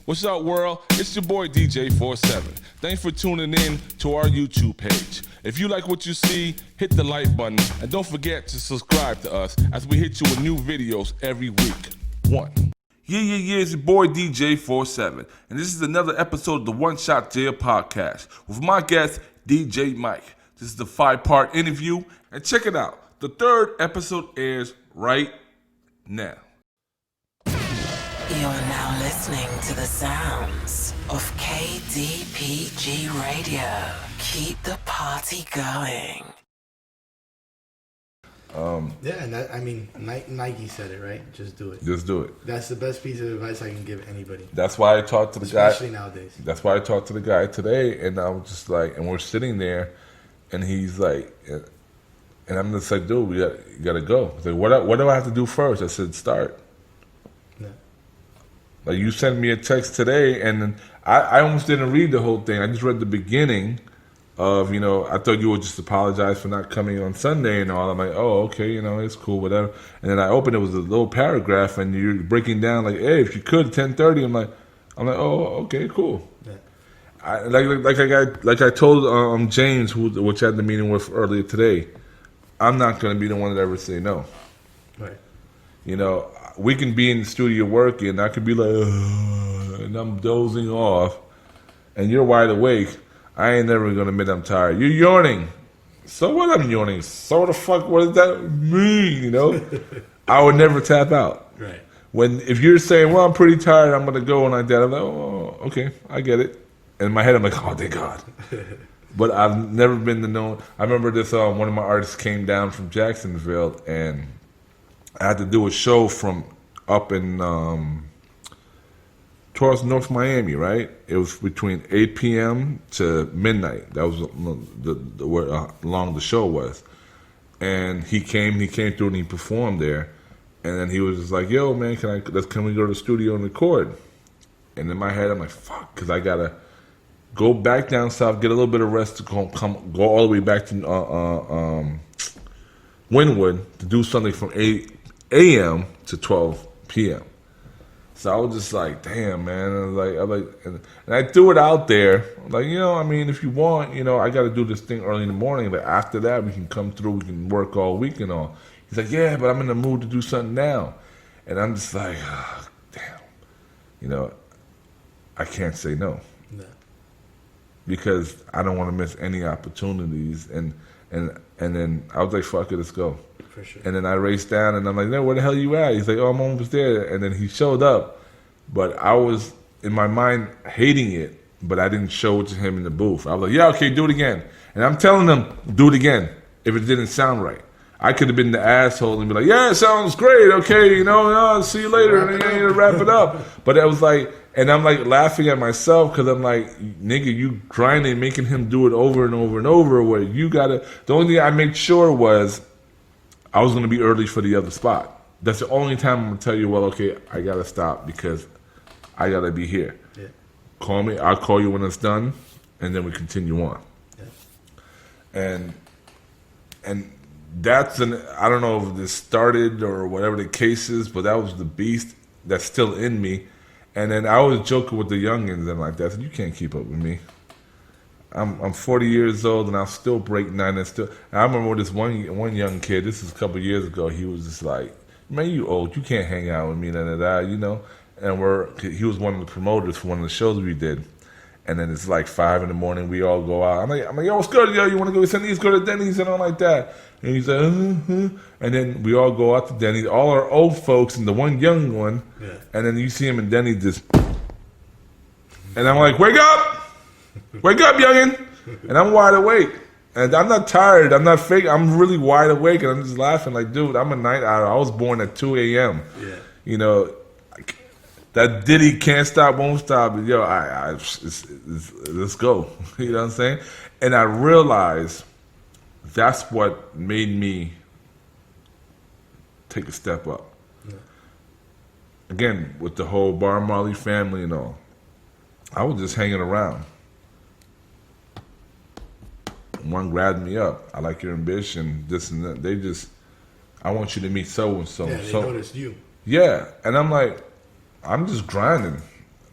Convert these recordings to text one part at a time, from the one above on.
What's up, world? It's your boy DJ47. Thanks for tuning in to our YouTube page. If you like what you see, hit the like button and don't forget to subscribe to us as we hit you with new videos every week. Yeah, it's your boy DJ47, and this is another episode of the One Shot Jail podcast with my guest, DJ Mike. This is the 5-part interview, and check it out. The third episode airs right now. You are now listening to the sounds of KDPG Radio. Keep the party going. Yeah, and that, I mean, Nike said it, right? Just do it. Just do it. That's the best piece of advice I can give anybody. That's why I talked to the guy. Especially nowadays. That's why I talked to the guy today, and I was just like, and we're sitting there, and he's like, and I'm just like, dude, you gotta go. He's like, what do I have to do first? I said, start. Yeah. Like, you sent me a text today, and then I almost didn't read the whole thing. I just read the beginning of, I thought you would just apologize for not coming on Sunday and all. I'm like, oh, okay, it's cool, whatever. And then I opened it, was a little paragraph, and you're breaking down like, hey, if you could, 10:30. I'm like, oh, okay, cool. Yeah. I told James, which I had the meeting with earlier today, I'm not going to be the one that ever say no. Right. We can be in the studio working, I could be like, and I'm dozing off, and you're wide awake. I ain't never gonna admit I'm tired. You're yawning. So what? I'm yawning. So what the fuck? What does that mean? I would never tap out. Right. If you're saying, well, I'm pretty tired, I'm gonna go like that, I'm like, oh, okay, I get it. And in my head, I'm like, oh, thank God. But I've never been to know. I remember this. One of my artists came down from Jacksonville, and I had to do a show from up in towards North Miami, right? It was between 8 p.m. to midnight. That was where long the show was. And he came through and he performed there. And then he was just like, yo, man, can we go to the studio and record? And in my head, I'm like, fuck, because I got to go back down south, get a little bit of rest to go all the way back to Wynwood to do something from 8 a.m. to 12 p.m. So I was just like, damn, man. I was like, and I threw it out there. I'm like, if you want, I got to do this thing early in the morning. But after that, we can come through. We can work all week and all. He's like, yeah, but I'm in the mood to do something now. And I'm just like, oh, damn. I can't say no. No. Because I don't want to miss any opportunities. And then I was like, fuck it, let's go. For sure. And then I raced down, and I'm like, no, where the hell you at? He's like, oh, I'm almost there. And then he showed up, but I was, in my mind, hating it, but I didn't show it to him in the booth. I was like, yeah, okay, do it again. And I'm telling him, do it again, if it didn't sound right. I could have been the asshole and be like, yeah, it sounds great, okay, see you later, and then wrap it up. But I was like, and I'm like laughing at myself because I'm like, nigga, you grinding, making him do it over and over and over, where you gotta, the only thing I made sure was, I was going to be early for the other spot. That's the only time I'm going to tell you, well, okay, I got to stop because I got to be here. Yeah. Call me. I'll call you when it's done, and then we continue on. Yeah. And that's I don't know if this started or whatever the case is, but that was the beast that's still in me. And then I was joking with the youngins and like that. I said, you can't keep up with me. I'm 40 years old and I'll still break 9 and still. And I remember this one young kid. This is a couple of years ago. He was just like, "Man, you old. You can't hang out with me." And he was one of the promoters for one of the shows we did. And then it's like 5 in.the morning. We all go out. I'm like, yo, what's good? Yo, you want to go to Denny's? Go to Denny's and all like that. And he's like, And then we all go out to Denny's. All our old folks and the one young one. Yeah. And then you see him in Denny's just. And I'm like, wake up! Wake up, youngin'! And I'm wide awake. And I'm not tired. I'm not fake. I'm really wide awake. And I'm just laughing like, dude, I'm a night owl. I was born at 2 a.m. Yeah. That Diddy can't stop, won't stop. Yo, let's go. You know what I'm saying? And I realized that's what made me take a step up. Yeah. Again, with the whole Bob Marley family and all, I was just hanging around. One grabbed me up. I like your ambition, this and that. I want you to meet so and so. Yeah, they noticed you. Yeah, and I'm like, I'm just grinding.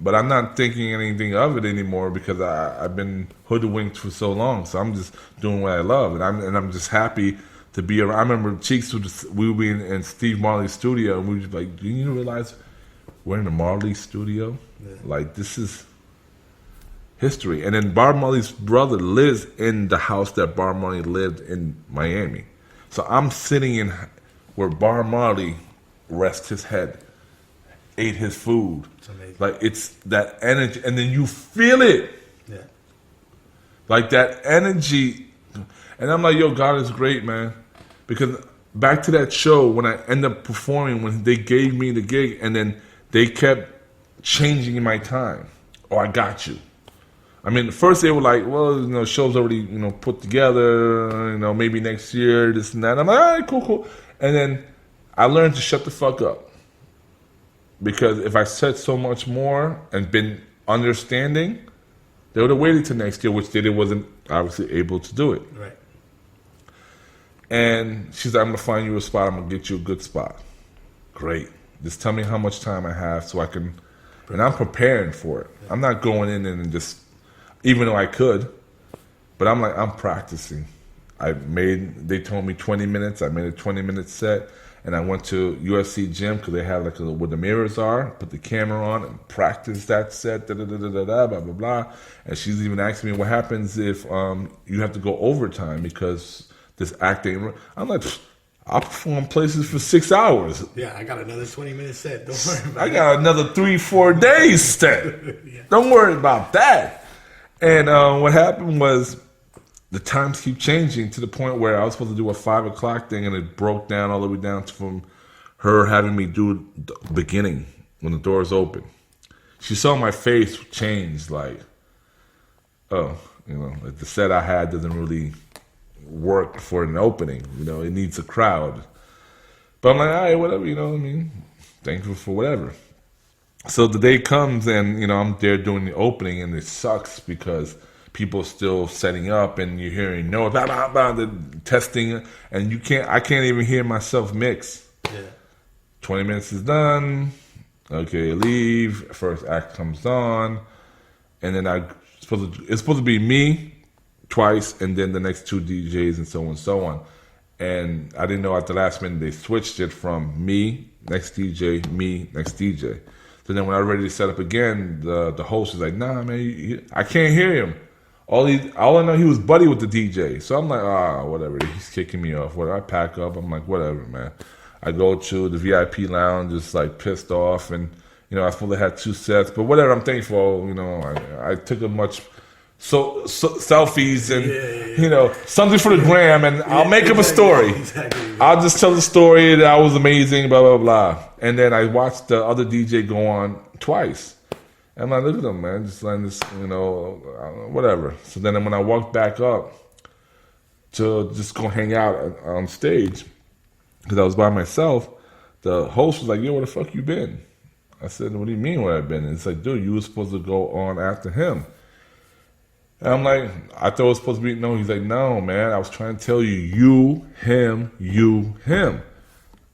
But I'm not thinking anything of it anymore because I've been hoodwinked for so long. So I'm just doing what I love, and I'm just happy to be around. I remember Cheeks, we would be in Steve Marley's studio, and we were just like, do you realize we're in the Marley studio? Yeah. Like, this is history. And then Bob Marley's brother lives in the house that Bob Marley lived in Miami. So I'm sitting in where Bob Marley rests his head, ate his food. Like, it's that energy, and then you feel it. Yeah. Like that energy. And I'm like, yo, God is great, man. Because back to that show, when I end up performing, when they gave me the gig, and then they kept changing my time. Oh, I got you. I mean, first they were like, well, show's already, put together, maybe next year, this and that. I'm like, all right, cool. And then I learned to shut the fuck up. Because if I said so much more and been understanding, they would have waited till next year, which they wasn't obviously able to do it. Right. And she's like, I'm going to find you a spot. I'm going to get you a good spot. Great. Just tell me how much time I have so I can, and I'm preparing for it. Yeah. I'm not going in and just, even though I could, but I'm practicing. They told me 20 minutes. I made a 20-minute set. And I went to UFC gym because they have where the mirrors are, put the camera on and practice that set, blah, blah, blah. And she's even asking me what happens if you have to go overtime because this acting. I'm like, I'll perform places for 6 hours. Yeah, I got another 20-minute set. Don't worry about it. I got another 3-4 days set. Yeah. Don't worry about that. And what happened was, the times keep changing to the point where I was supposed to do a 5 o'clock thing, and it broke down all the way down to from her having me do the beginning when the doors open. She saw my face change, like, like the set I had doesn't really work for an opening. It needs a crowd. But I'm like, all right, whatever, thankful for whatever. So the day comes, and, I'm there doing the opening, and it sucks because people still setting up, and you're hearing blah, blah, blah, the testing, and I can't even hear myself mix. Yeah. 20 minutes is done. Okay, leave. First act comes on, and then it's supposed to be me twice, and then the next 2 DJs, and so on and so on. And I didn't know at the last minute they switched it from me, next DJ, me, next DJ. So then when I was ready to set up again, the host was like, nah, man, I can't hear him. All I know, he was buddy with the DJ. So I'm like, whatever. He's kicking me off. Whatever. I pack up. I'm like, whatever, man. I go to the VIP lounge, just like pissed off. And, I supposed to have 2 sets. But whatever, I'm thankful. I took a much selfies and, something for the gram. And I'll make up a story. Exactly. I'll just tell the story that I was amazing, blah, blah, blah. And then I watched the other DJ go on twice. I'm like, look at them, man, just letting this, whatever. So then when I walked back up to just go hang out on stage, because I was by myself, the host was like, yo, where the fuck you been? I said, what do you mean where I've been? And it's like, dude, you were supposed to go on after him. And I'm like, I thought it was supposed to be, no. He's like, no, man, I was trying to tell you, you, him.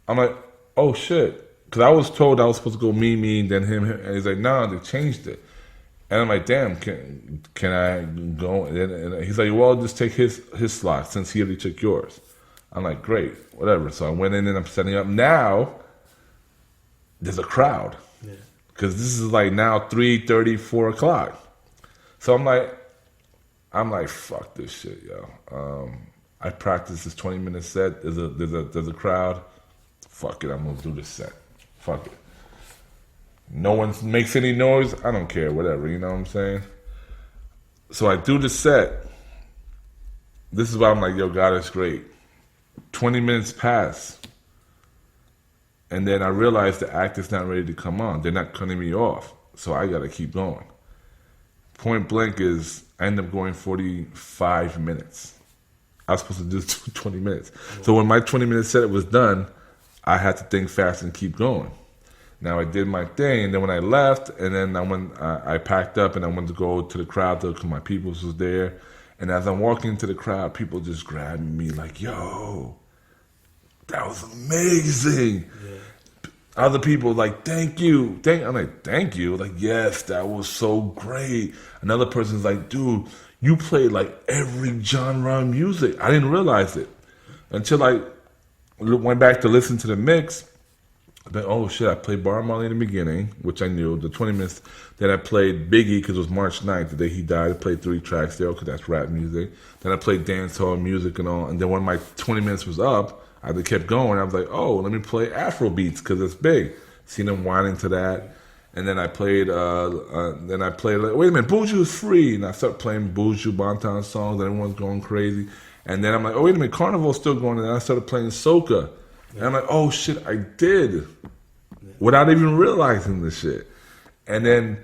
I'm like, oh, shit. Because I was told I was supposed to go me, then him. And he's like, no, they changed it. And I'm like, damn, can I go? And he's like, well, just take his slot since he already took yours. I'm like, great, whatever. So I went in and I'm setting up. Now, there's a crowd. Because this is like now 3:30, 4 o'clock. So I'm like, fuck this shit, yo. I practiced this 20-minute set. There's a crowd. Fuck it, I'm going to do this set. Fuck it. No one makes any noise. I don't care, whatever, you know what I'm saying? So I do the set. This is why I'm like, yo, God is great. 20 minutes pass. And then I realize the act is not ready to come on. They're not cutting me off. So I got to keep going. Point blank is, I end up going 45 minutes. I was supposed to do 20 minutes. So when my 20-minute set was done, I had to think fast and keep going. Now I did my thing, and then when I left, and then I packed up and I went to go to the crowd because my people was there. And as I'm walking into the crowd, people just grabbing me like, yo, that was amazing. Yeah. Other people like, thank you. I'm like, thank you? Like, yes, that was so great. Another person's like, dude, you played like every genre of music. I didn't realize it until I went back to listen to the mix. Then, oh shit, I played Bob Marley in the beginning, which I knew, the 20 minutes. Then I played Biggie because it was March 9th, the day he died. I played 3 tracks there because that's rap music. Then I played dancehall music and all. And then when my 20 minutes was up, I kept going. I was like, oh, let me play Afro beats because it's big. Seen them whining to that. And then I played, like, wait a minute, Buju is free. And I started playing Buju Banton songs and everyone's going crazy. And then I'm like, oh, wait a minute, Carnival's still going. And then I started playing soca. And I'm like, oh shit, I did. Without even realizing this shit. And then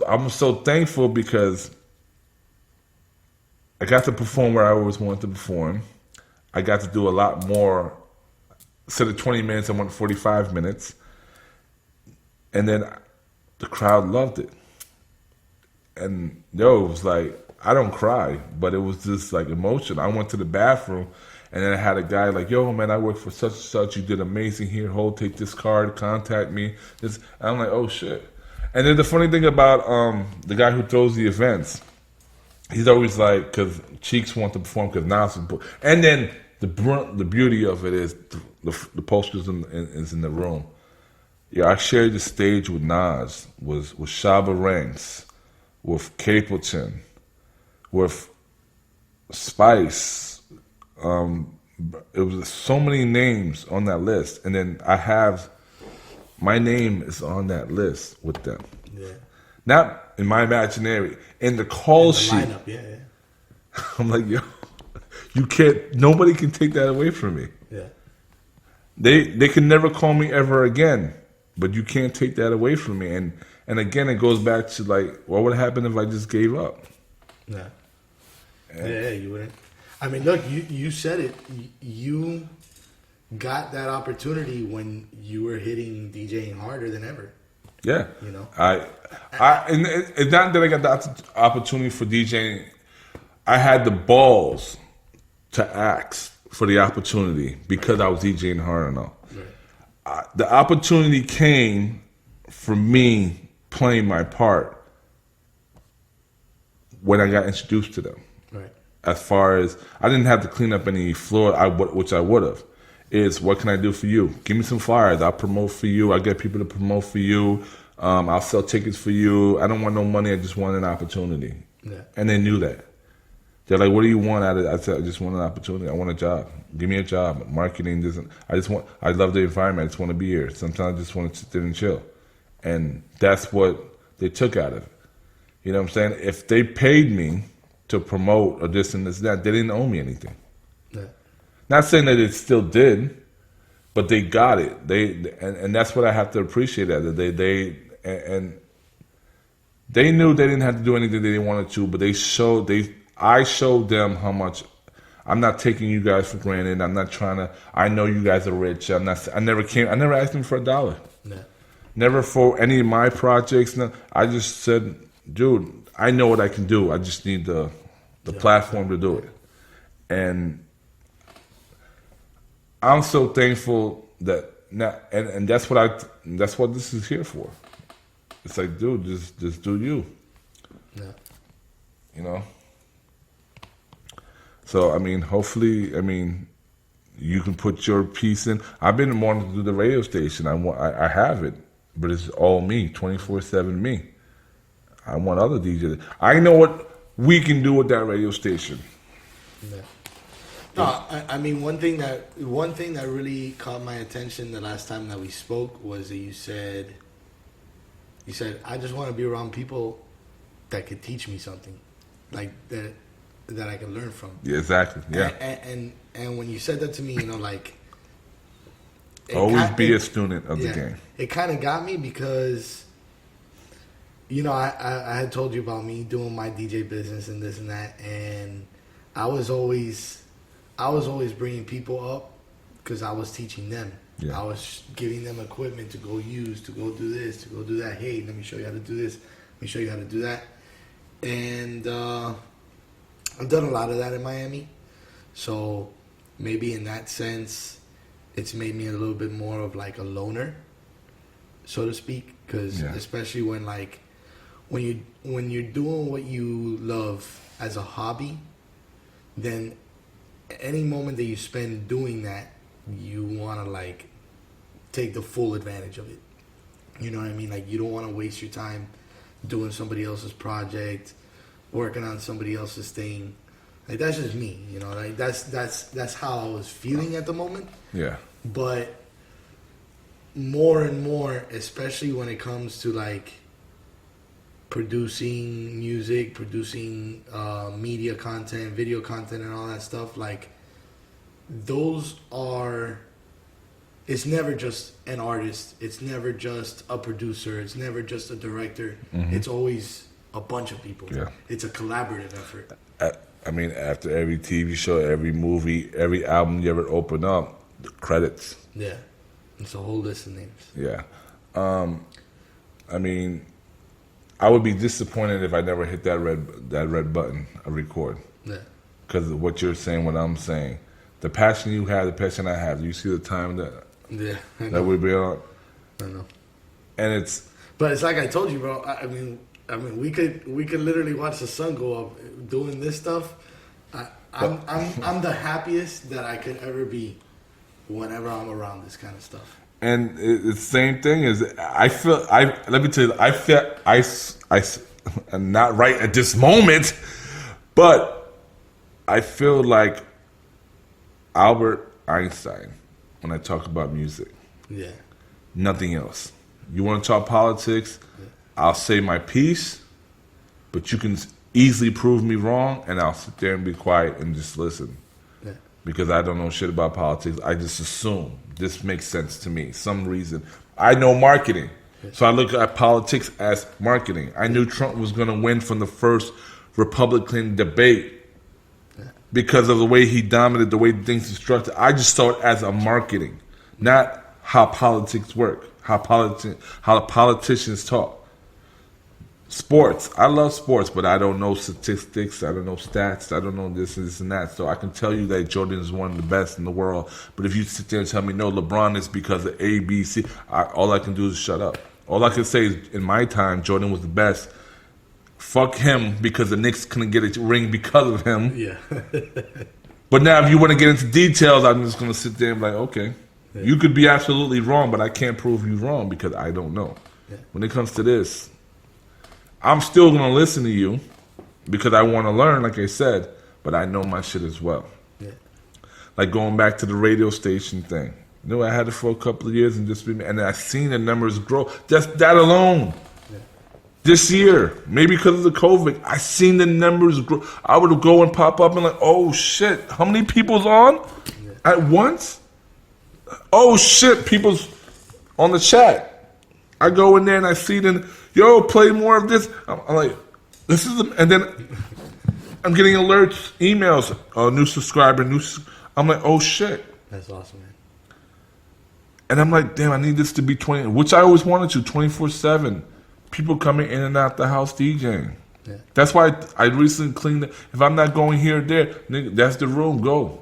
I'm so thankful because I got to perform where I always wanted to perform. I got to do a lot more. Instead of 20 minutes, I went 45 minutes. And then the crowd loved it. And it was like, I don't cry, but it was just like emotion. I went to the bathroom and then I had a guy like, yo, man, I work for such and such. You did amazing here. Take this card, contact me. And I'm like, oh shit. And then the funny thing about the guy who throws the events, he's always like, because Cheeks want to perform because Nas is, and then the beauty of it is the posters is in the room. Yeah, I shared the stage with Nas, with Shabba Ranks, with Capleton, with Spice. It was so many names on that list, and then my name is on that list with them. Yeah. Not in my imaginary, in the call sheet. Lineup, yeah. I'm like, yo, nobody can take that away from me. Yeah. They can never call me ever again, but you can't take that away from me. And again, it goes back to like, what would happen if I just gave up? Yeah. Yeah, you wouldn't. I mean, look, you said it. You got that opportunity when you were hitting DJing harder than ever. Yeah. You know? And it's not that I got the opportunity for DJing. I had the balls to ask for the opportunity because I was DJing hard enough. Right. The opportunity came for me playing my part when I got introduced to them. Right. As far as, I didn't have to clean up any floor, which I would have. Is what can I do for you? Give me some flyers. I'll promote for you. I'll get people to promote for you. I'll sell tickets for you. I don't want no money. I just want an opportunity. Yeah. And they knew that. They're like, what do you want out of it? I said, I just want an opportunity. I want a job. Give me a job. Marketing doesn't, I love the environment. I just want to be here. Sometimes I just want to sit there and chill. And that's what they took out of it. You know what I'm saying? If they paid me to promote or this and this and that, they didn't owe me anything. Yeah. Not saying that it still did, but they got it. And that's what I have to appreciate. That they knew they didn't have to do anything they didn't want to, but I showed them how much. I'm not taking you guys for granted. I'm not trying to. I know you guys are rich. I never asked them for $1. Yeah. Never for any of my projects. No, I just said, dude, I know what I can do. I just need the platform to do it. And I'm so thankful that now, and that's what this is here for. It's like, dude, just do you. Yeah. You know? So, I mean, hopefully, you can put your piece in. I've been wanting to do the radio station. I have it, but it's all me, 24/7 me. I want other DJs. I know what we can do with that radio station. Yeah. No, I mean, one thing that really caught my attention the last time that we spoke was that you said, I just want to be around people that could teach me something, like that I can learn from. Yeah, exactly. Yeah. And when you said that to me, like, always be a student of the game. It kind of got me because, I had told you about me doing my DJ business and this and that, and I was always bringing people up because I was teaching them. Yeah. I was giving them equipment to go use, to go do this, to go do that. Hey, let me show you how to do this. Let me show you how to do that. And I've done a lot of that in Miami. So maybe in that sense, it's made me a little bit more of like a loner. so to speak, because especially when you're doing what you love as a hobby, then any moment that you spend doing that, you want to like take the full advantage of it. You know what I mean? Like, you don't want to waste your time doing somebody else's project, working on somebody else's thing. Like, that's just me, you know. Like, that's how I was feeling at the moment. Yeah. But more and more, especially when it comes to like producing music, producing media content, video content, and all that stuff, like, those are, it's never just an artist, it's never just a producer, it's never just a director, it's always a bunch of people. Yeah. It's a collaborative effort. I mean, after every TV show, every movie, every album you ever open up, the credits. Yeah. It's a whole list of names. Yeah. I mean, I would be disappointed if I never hit that red button of record. Yeah. Because of what you're saying, what I'm saying. The passion you have, the passion I have. You see the time that we've been on? I know. And it's... But it's like I told you, bro. I mean, we could literally watch the sun go up doing this stuff. I'm the happiest that I could ever be whenever I'm around this kind of stuff. And it's the same thing as let me tell you, I feel I'm not right at this moment, but I feel like Albert Einstein when I talk about music. Yeah. Nothing else. You want to talk politics? Yeah. I'll say my piece, but you can easily prove me wrong, and I'll sit there and be quiet and just listen. Yeah. Because I don't know shit about politics. I just assume this makes sense to me. Some reason. I know marketing. Yeah. So I look at politics as marketing. I knew Trump was going to win from the first Republican debate because of the way he dominated, the way things are structured. I just saw it as a marketing, not how politics work, how the politicians talk. Sports. I love sports, but I don't know statistics. I don't know stats. I don't know this and that. So I can tell you that Jordan is one of the best in the world. But if you sit there and tell me, no, LeBron is because of A, B, C, all I can do is shut up. All I can say is, in my time, Jordan was the best. Fuck him because the Knicks couldn't get a ring because of him. Yeah. But now if you want to get into details, I'm just going to sit there and be like, okay, you could be absolutely wrong, but I can't prove you wrong because I don't know. Yeah. When it comes to this, I'm still going to listen to you because I want to learn, like I said, but I know my shit as well. Yeah. Like going back to the radio station thing. You know, I had it for a couple of years and I've seen the numbers grow. Just that alone. This year, maybe because of the COVID, I seen the numbers grow. I would go and pop up and like, oh shit, how many people's on at once? Oh shit, people's on the chat. I go in there and I see them, yo, play more of this. I'm like, this is, and then I'm getting alerts, emails, new subscriber, I'm like, oh shit. That's awesome, man. And I'm like, damn, I need this to be 20, which I always wanted to, 24/7. People coming in and out the house DJing. Yeah. That's why I recently cleaned it. If I'm not going here or there, nigga, that's the room, go.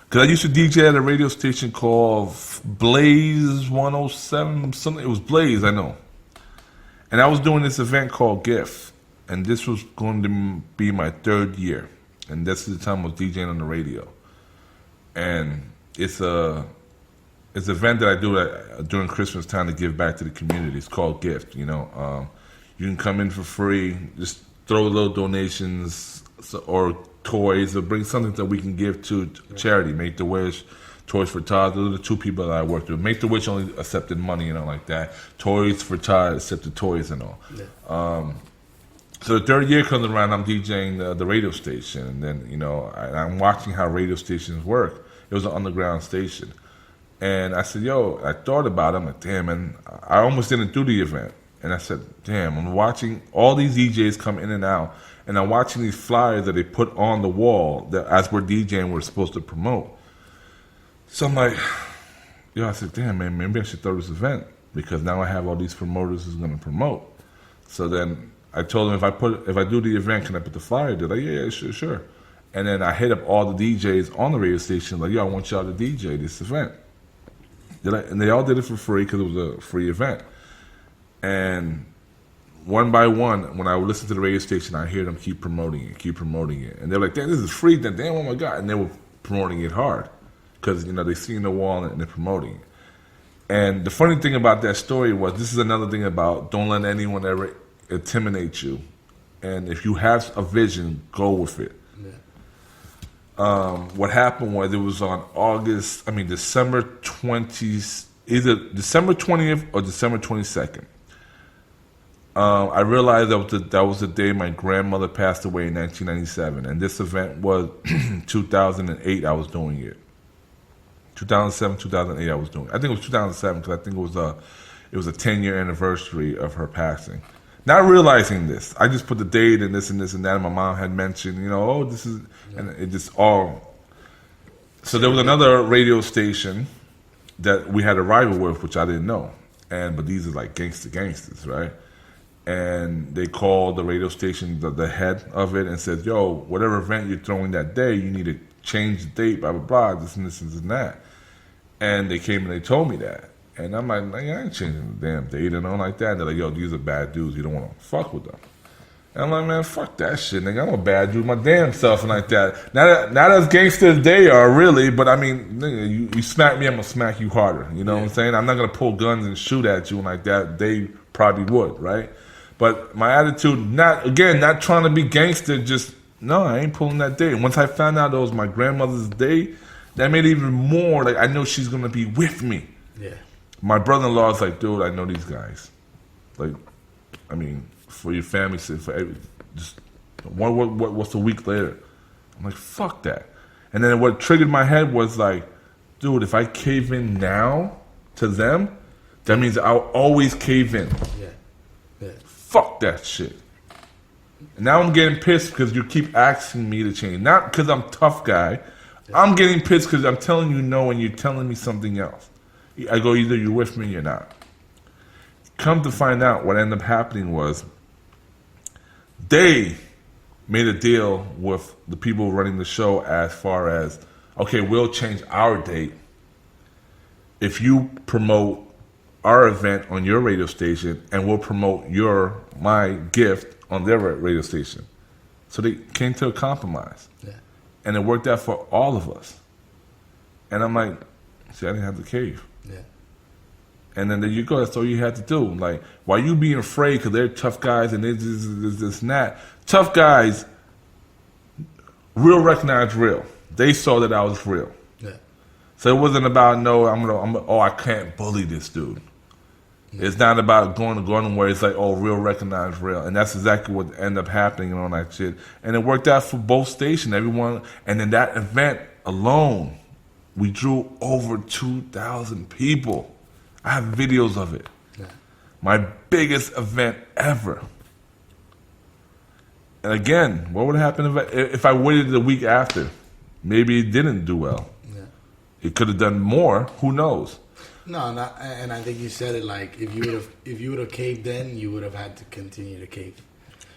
Because I used to DJ at a radio station called Blaze 107, something. It was Blaze, I know. And I was doing this event called GIF. And this was going to be my 3rd year. And that's the time I was DJing on the radio. And it's an event that I do during Christmas time to give back to the community. It's called Gift, you know. You can come in for free, just throw little donations or toys or bring something that we can give to charity. Make-A-Wish, Toys for Tots. Those are the 2 people that I worked with. Make-A-Wish only accepted money, you know, like that. Toys for Tots accepted toys and all. Yeah. So the 3rd year comes around, I'm DJing the radio station. And then, you know, I'm watching how radio stations work. It was an underground station. And I said, yo, I thought about it. I'm like, damn, man, I almost didn't do the event. And I said, damn, I'm watching all these DJs come in and out. And I'm watching these flyers that they put on the wall that as we're DJing, we're supposed to promote. So I'm like, yo, I said, damn, man, maybe I should throw this event because now I have all these promoters who's going to promote. So then I told them, if I do the event, can I put the flyer? They're like, yeah, sure. And then I hit up all the DJs on the radio station, like, yo, I want y'all to DJ this event. And they all did it for free because it was a free event. And one by one, when I would listen to the radio station, I hear them keep promoting it. And they're like, damn, this is free. Then damn, oh my God. And they were promoting it hard because, they seen the wall and they're promoting it. And the funny thing about that story was, this is another thing about don't let anyone ever intimidate you. And if you have a vision, go with it. Yeah. What happened was, it was on December 20th, either December 20th or December 22nd. I realized that was the day my grandmother passed away in 1997, and this event was 2008. I was doing it. 2007, 2008. I was doing it. I think it was 2007 because I think it was a 10-year anniversary of her passing. Not realizing this, I just put the date and this and this and that. And my mom had mentioned, this is, and it just all. So there was another radio station that we had a rival with, which I didn't know, but these are like gangsters, right? And they called the radio station, the head of it, and said, yo, whatever event you're throwing that day, you need to change the date, blah, blah, blah, this and this and that. And they came and they told me that. And I'm like, I ain't changing the damn date and all like that. And they're like, yo, these are bad dudes. You don't want to fuck with them. And I'm like, man, fuck that shit, nigga. I'm a bad dude my damn self and like that. Not as gangster as they are, really, but I mean, nigga, you smack me, I'm going to smack you harder. You know what I'm saying? I'm not going to pull guns and shoot at you and like that. They probably would, right? But my attitude, not trying to be gangster, just, no, I ain't pulling that day. And once I found out it was my grandmother's day, that made it even more, like, I know she's going to be with me. Yeah. My brother-in-law is like, dude, I know these guys. Like, I mean, for your family, just what's a week later? I'm like, fuck that. And then what triggered my head was like, dude, if I cave in now to them, that means I'll always cave in. Yeah. Fuck that shit. And now I'm getting pissed because you keep asking me to change. Not because I'm tough guy. I'm getting pissed because I'm telling you no and you're telling me something else. I go, either you're with me or you're not. Come to find out, what ended up happening was they made a deal with the people running the show as far as, okay, we'll change our date if you promote our event on your radio station, and we'll promote my gift on their radio station. So they came to a compromise. Yeah. And it worked out for all of us. And I'm like, see, I didn't have to cave. Yeah. And then there you go. That's all you had to do. Like, why you being afraid because they're tough guys and this and that? Tough guys, real recognize real. They saw that I was real. Yeah. So it wasn't about, I can't bully this dude. Yeah. It's not about going where it's like, real recognize real. And that's exactly what ended up happening and all that shit. And it worked out for both stations, everyone. And in that event alone, we drew over 2,000 people. I have videos of it. Yeah. My biggest event ever. And again, what would happen if I waited a week after? Maybe it didn't do well. Yeah. It could have done more. Who knows? No, and I think you said it like if you would have caved then, you would have had to continue to cave.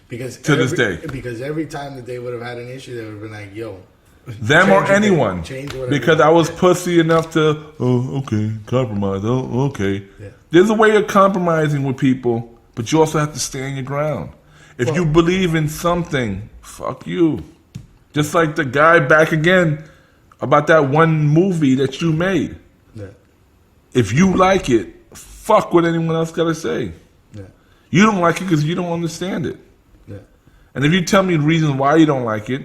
Because this day. Because every time that they would have had an issue, they would have been like, yo. Them or anyone. Because I was pussy enough to, compromise. Okay. Yeah. There's a way of compromising with people, but you also have to stand your ground. If you believe in something, fuck you. Just like the guy back again about that one movie that you made. Yeah. If you like it, fuck what anyone else got to say. Yeah. You don't like it because you don't understand it. Yeah. And if you tell me the reason why you don't like it,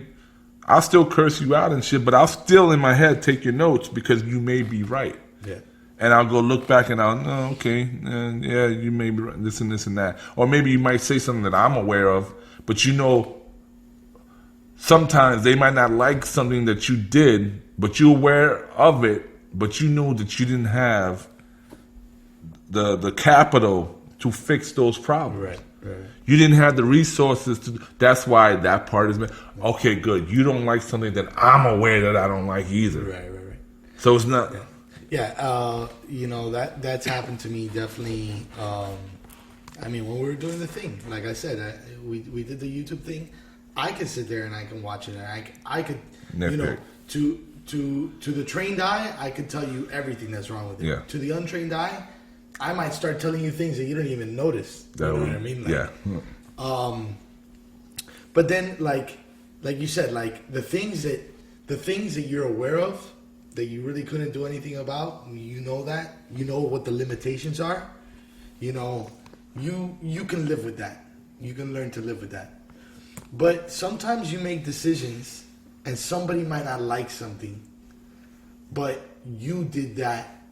I'll still curse you out and shit, but I'll still in my head take your notes because you may be right. Yeah. And I'll go look back and you may be right, this and this and that. Or maybe you might say something that I'm aware of, but sometimes they might not like something that you did, but you're aware of it, but you know that you didn't have the capital to fix those problems. Right. You didn't have the resources to. That's why that part is. Okay, good. You don't like something that I'm aware that I don't like either. Right. So it's not. Yeah. That's happened to me definitely. When we were doing the thing, like I said, we did the YouTube thing. I could sit there and I can watch it, and I could, To the trained eye, I can tell you everything that's wrong with it. Yeah. To the untrained eye, I might start telling you things that you don't even notice. You know what I mean? Like, yeah. But then, like you said, like the things that you're aware of that you really couldn't do anything about, you know what the limitations are. You know, you can live with that. You can learn to live with that. But sometimes you make decisions, and somebody might not like something, but you did that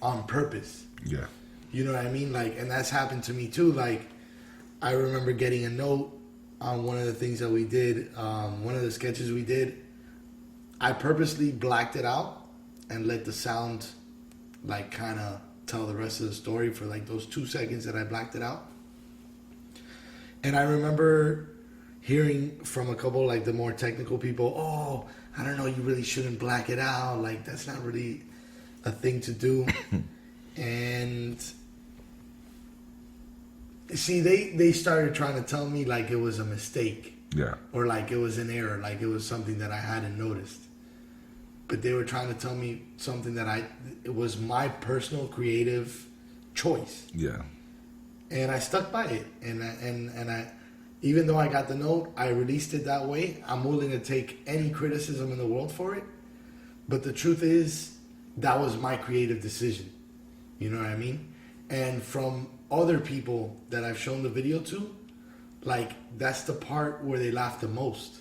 on purpose. Yeah. You know what I mean? Like, and that's happened to me too. Like, I remember getting a note on one of the things that we did, one of the sketches we did. I purposely blacked it out and let the sound, like, kind of tell the rest of the story for like those 2 seconds that I blacked it out. And I remember hearing from a couple, like the more technical people, oh, I don't know, you really shouldn't black it out. Like, that's not really a thing to do. And see, they started trying to tell me like it was a mistake. Yeah. Or like it was an error, like it was something that I hadn't noticed. But they were trying to tell me something that it was my personal creative choice. Yeah. And I stuck by it. And I, even though I got the note, I released it that way. I'm willing to take any criticism in the world for it. But the truth is, that was my creative decision. You know what I mean? And from other people that I've shown the video to, like, that's the part where they laugh the most.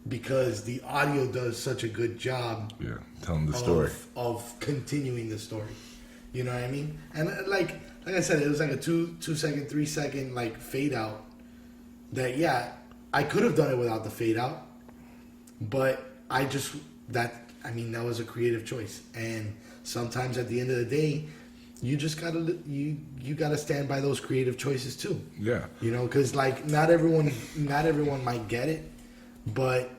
Because the audio does such a good job. Yeah, telling the story. Of continuing the story. You know what I mean? And like I said, it was like a 2 second, 3 second like fade out. That, yeah, I could have done it without the fade out. But that was a creative choice. And sometimes at the end of the day, you just gotta you gotta stand by those creative choices too. Yeah. You know, because like not everyone might get it, but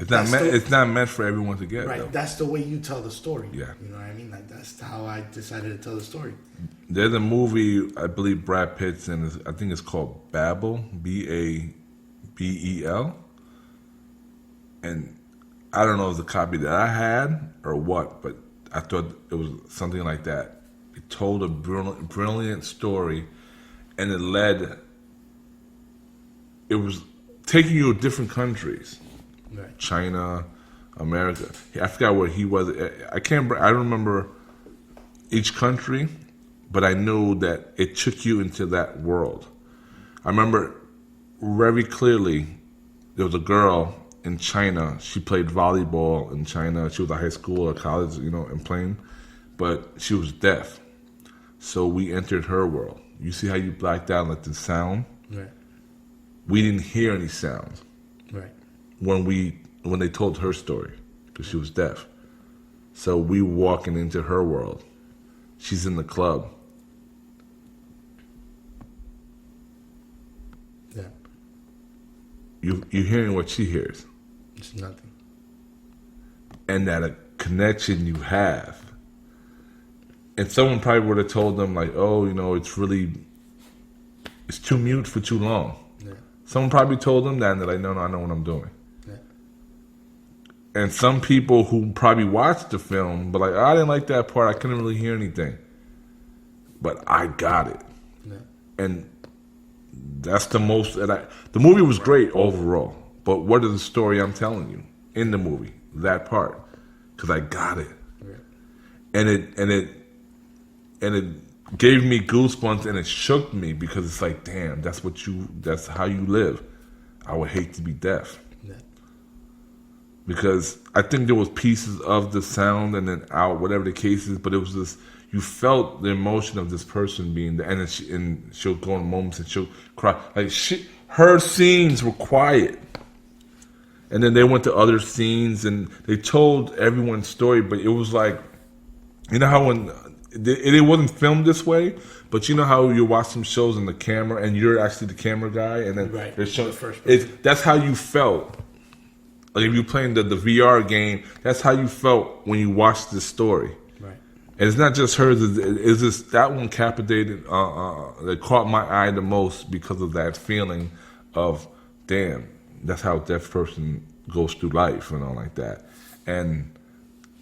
it's not meant for everyone to get. Right. Though. That's the way you tell the story. Yeah. You know what I mean? Like, that's how I decided to tell the story. There's a movie I believe Brad Pitt's in. I think it's called Babel, Babel, and I don't know if it's a copy that I had or what, but I thought it was something like that. It told a brilliant story, and it was taking you to different countries. Right. China, America. I forgot where he was. I don't remember each country, but I knew that it took you into that world. I remember very clearly there was a girl in China. She played volleyball in China. She was at high school or college, and playing, but she was deaf. So we entered her world. You see how you blacked out like the sound? Right. We didn't hear any sounds. Right. When they told her story, because she was deaf. So we walking into her world. She's in the club. Yeah. You're hearing what she hears. It's nothing. And that a connection you have. And someone probably would have told them like, oh, it's too mute for too long. Yeah. Someone probably told them that, and they're like, no, I know what I'm doing. Yeah. And some people who probably watched the film, but like, I didn't like that part. I couldn't really hear anything. But I got it. Yeah. And that's the most that the movie was great overall. But what is the story I'm telling you in the movie? That part. Because I got it. Yeah. And it gave me goosebumps, and it shook me because it's like, damn, that's how you live. I would hate to be deaf. Yeah. Because I think there was pieces of the sound and then out, whatever the case is, but it was this, you felt the emotion of this person being there, and she'll go in moments and she'll cry. Like her scenes were quiet. And then they went to other scenes and they told everyone's story, but it was like, you know how when it wasn't filmed this way, but you know how you watch some shows in the camera and you're actually the camera guy, and then right. they're showing, the first person. That's how you felt. Like if you're playing the VR game, that's how you felt when you watched this story. Right. And it's not just hers. It's just that one captivated, that caught my eye the most because of that feeling of, damn, that's how a deaf person goes through life and all like that. And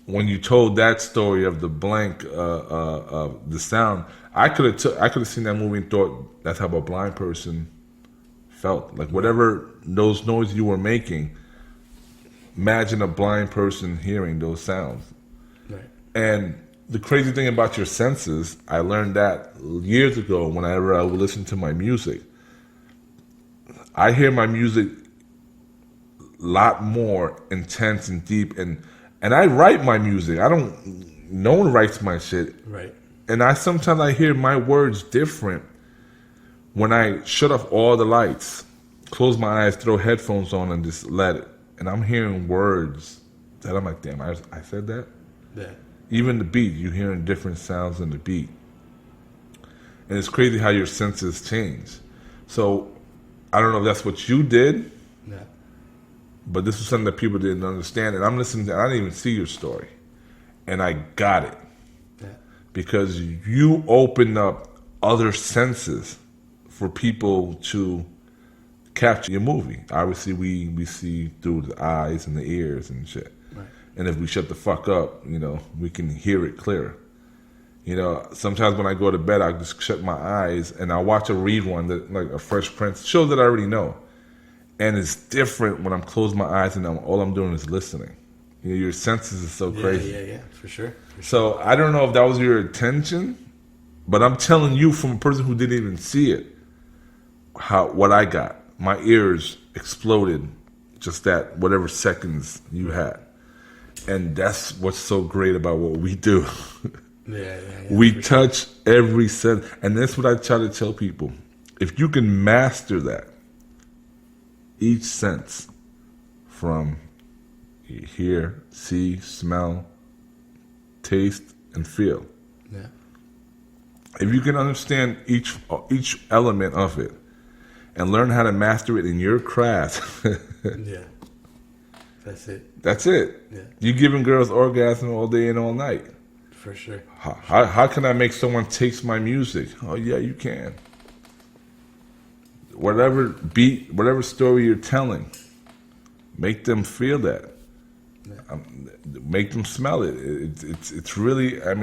when you told that story of the blank, the sound, I could have seen that movie and thought that's how a blind person felt. Like whatever those noises you were making, imagine a blind person hearing those sounds. Right. And the crazy thing about your senses, I learned that years ago whenever I would listen to my music. I hear my music a lot more intense and deep, and I write my music. No one writes my shit. Right. And sometimes I hear my words different when I shut off all the lights, close my eyes, throw headphones on, and just let it. And I'm hearing words that I'm like, damn, I said that? Yeah. Even the beat, you're hearing different sounds in the beat. And it's crazy how your senses change. So I don't know if that's what you did, Yeah. but this was something that people didn't understand. And I'm listening to, I didn't even see your story. And I got it. Yeah. Because you opened up other senses for people to capture your movie. Obviously, we see through the eyes and the ears and shit. Right. And if we shut the fuck up, we can hear it clearer. Sometimes when I go to bed, I just shut my eyes and I watch a rerun, like a Fresh Prince, show that I already know. And it's different when I'm closing my eyes and all I'm doing is listening. Your senses is so crazy. Yeah, for sure. So I don't know if that was your intention, but I'm telling you from a person who didn't even see it, what I got. My ears exploded just that whatever seconds you had. And that's what's so great about what we do. Yeah. We touch every sense. And that's what I try to tell people. If you can master that, each sense from hear, see, smell, taste, and feel. Yeah. If you can understand each element of it and learn how to master it in your craft, Yeah. That's it. that's it. Yeah. You're giving girls orgasm all day and all night. For sure. How can I make someone taste my music? Oh, yeah, you can. Whatever beat, whatever story you're telling, make them feel that. Yeah. Make them smell it. It's really, I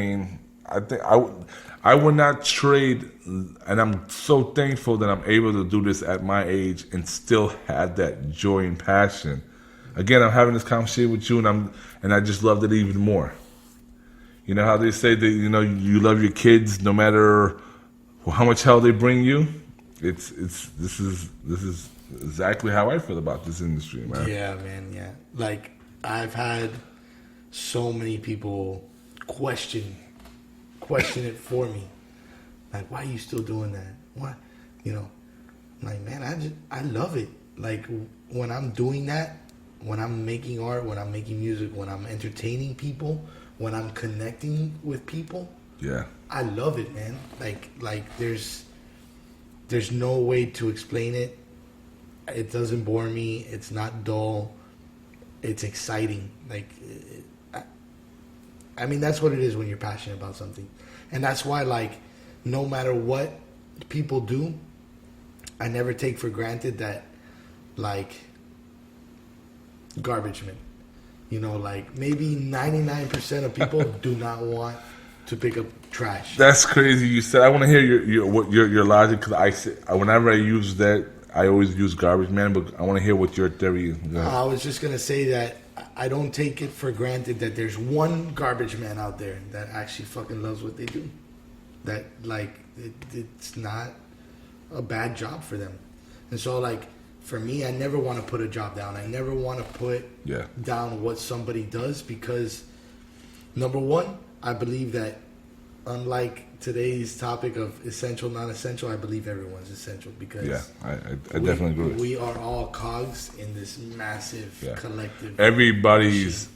think I would not trade, and I'm so thankful that I'm able to do this at my age and still have that joy and passion. Again, I'm having this conversation with you, and I just loved it even more. You know how they say that you love your kids no matter how much hell they bring you. This is exactly how I feel about this industry, man. Yeah, man. Yeah. Like I've had so many people question it for me. Like, why are you still doing that? Why, like, man, I love it. Like when I'm doing that, when I'm making art, when I'm making music, when I'm entertaining people, when I'm connecting with people, yeah, I love it, man. Like there's no way to explain it. It doesn't bore me. It's not dull. It's exciting. Like, that's what it is when you're passionate about something. And that's why, like, no matter what people do, I never take for granted that, like, garbage men. Like, maybe 99% of people do not want to pick up trash. That's crazy. You said I want to hear your logic, because whenever I use that, I always use garbage man, but I want to hear what your theory is. I was just gonna say that I don't take it for granted that there's one garbage man out there that actually fucking loves what they do. That, like, it's not a bad job for them. And so, like, for me, I never want to put a job down. I never want to put down what somebody does, because number one, I believe that unlike today's topic of essential, non-essential, I believe everyone's essential, because I definitely agree. We are all cogs in this massive collective. Everybody's